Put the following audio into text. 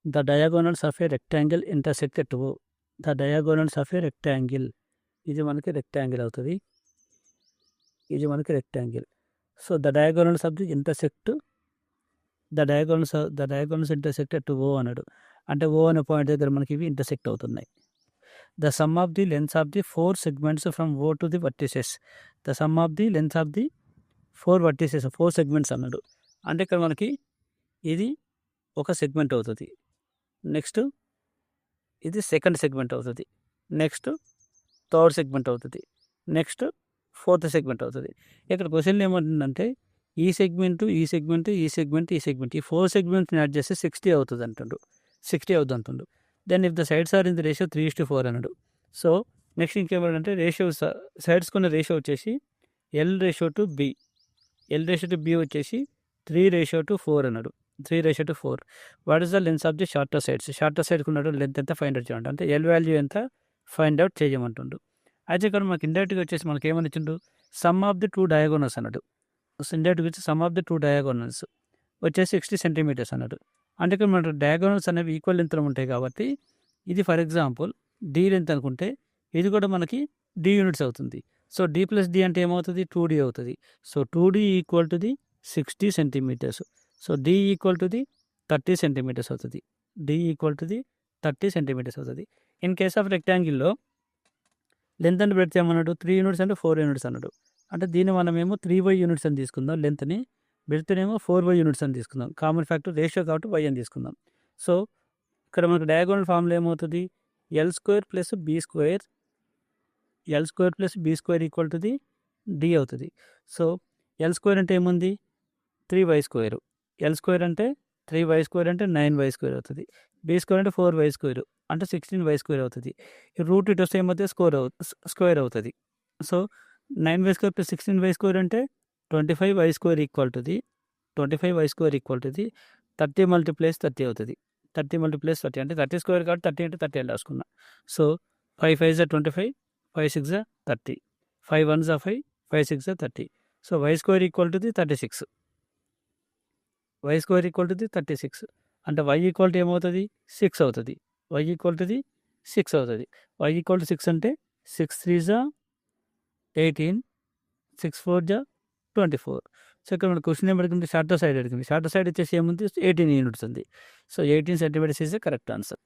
The diagonals of a rectangle intersect at O. The diagonals of a rectangle, ఇది మనకి rectangle అవుతుంది, ఇది మనకి rectangle. So the diagonals of the intersect, the diagonals intersect at O అన్నాడు. అంటే ఓ అనే point దగ్గర మనకి ఇవి ఇంటర్సెక్ట్ అవుతున్నాయి. The sum of the lengths of the 4 segments from O to the vertices. The sum of the lengths of the 4 vertices, 4 segments అన్నాడు. అంటే ఇక్కడ మనకి ఇది ఒక సెగ్మెంట్ అవుతుంది, నెక్స్ట్ ఇది సెకండ్ సెగ్మెంట్ అవుతుంది, నెక్స్ట్ థర్డ్ సెగ్మెంట్ అవుతుంది, నెక్స్ట్ ఫోర్త్ సెగ్మెంట్ అవుతుంది. ఇక్కడ క్వశ్చన్ ఏమంటుందంటే ఈ సెగ్మెంట్, ఈ సెగ్మెంట్, ఈ సెగ్మెంట్, ఈ సెగ్మెంట్, ఈ 4 సెగ్మెంట్ని యాడ్ చేస్తే 60 అవుతుంది అంటుండు, 60 అవుతుంది అంటుండు. Then if the sides are in the ratio 3:4 అన్నాడు. సో నెక్స్ట్ ఇంకేమంటే రేషియో, సైడ్స్ కొన్న రేషియో వచ్చేసి L/B, L/B వచ్చేసి 3:4 అన్నాడు, 3:4. What is the lengths of the shorter sides, shorter సైడ్కి ఉన్న లెంత్ ఎంత ఫైండ్ అవుట్ చేయాలంటే, అంటే ఎల్ వాల్యూ ఎంత ఫైండ్ అవుట్ చేయమంటుండు. అయితే ఇక్కడ మనకి ఇండైరెక్ట్గా వచ్చేసి మనకి ఏమని ఇచ్చిండు, సమ్ ఆఫ్ ది 2 డయాగోనల్స్ అన్నాడు. ఇండైరెక్ట్గా వచ్చి సమ్ ఆఫ్ ది 2 డయాగోనల్స్ వచ్చేసి 60 సెంటీమీటర్స్ అన్నాడు. అంటే ఇక్కడ మన డయాగోనల్స్ అనేవి ఈక్వల్ లెంత్లో ఉంటాయి కాబట్టి ఇది ఫర్ ఎగ్జాంపుల్ డి లెంత్ అనుకుంటే ఇది కూడా మనకి డి యూనిట్స్ అవుతుంది. సో D+D అంటే ఏమవుతుంది, 2D అవుతుంది. So 2D equal to the 60 centimetres. So D equal to the 30 centimetres అవుతుంది, D equal to the 30 centimetres అవుతుంది. ఇన్ కేస్ ఆఫ్ రెక్టాంగిల్లో లెంత్ అని పెడితే ఏమన్నాడు, 3 యూనిట్స్ అంటే 4 యూనిట్స్ అన్నాడు. అంటే దీన్ని మనమేమో 3y యూనిట్స్ అని తీసుకుందాం, లెంత్ని పెడితేనేమో 4y యూనిట్స్ అని తీసుకుందాం. కామన్ ఫ్యాక్టర్ రేషియో కాబట్టి y అని తీసుకుందాం. సో ఇక్కడ మనకు డయాగోనల్ ఫార్ములా ఏమవుతుంది, L² + B², L² + B² equal to the D అవుతుంది. సో L² అంటే ఏముంది, 3y², L² అంటే 3y² అంటే 9y² అవుతుంది, B² అంటే 4y² అంటే 16y² అవుతుంది. రూట్ ఇటు వస్తే ఏమవుతుంది, స్క్వేర్ అవుతుంది. సో 9y² + 16y² అంటే 25y² equal to the 25y² equal to the 30 × 30 అవుతుంది. 30 × 30 అంటే 30² కాబట్టి 30 అంటే 30 అని రాసుకున్నా. సో 5 5 జా 25, 5 6 జా 30, 5 1 జా 5, 5 6 జా 30. So y² equal to the 36, y² equal to the 36 అంటే y ఈక్వల్ టు ఏమవుతుంది, 6 అవుతుంది, y ఈక్వల్ టు ది 6 అవుతుంది. y ఈక్వల్ టు 6 అంటే 6 3 జా 18, 6 4 జా 24. సో ఇక్కడ మన క్వశ్చన్ ఏం అడిగింది, షార్టర్ సైడ్ అడిగింది. షార్టర్ సైడ్ వచ్చేసి ఏముంది, 18 యూనిట్స్ ఉంది. So 18 centimetres is the correct answer.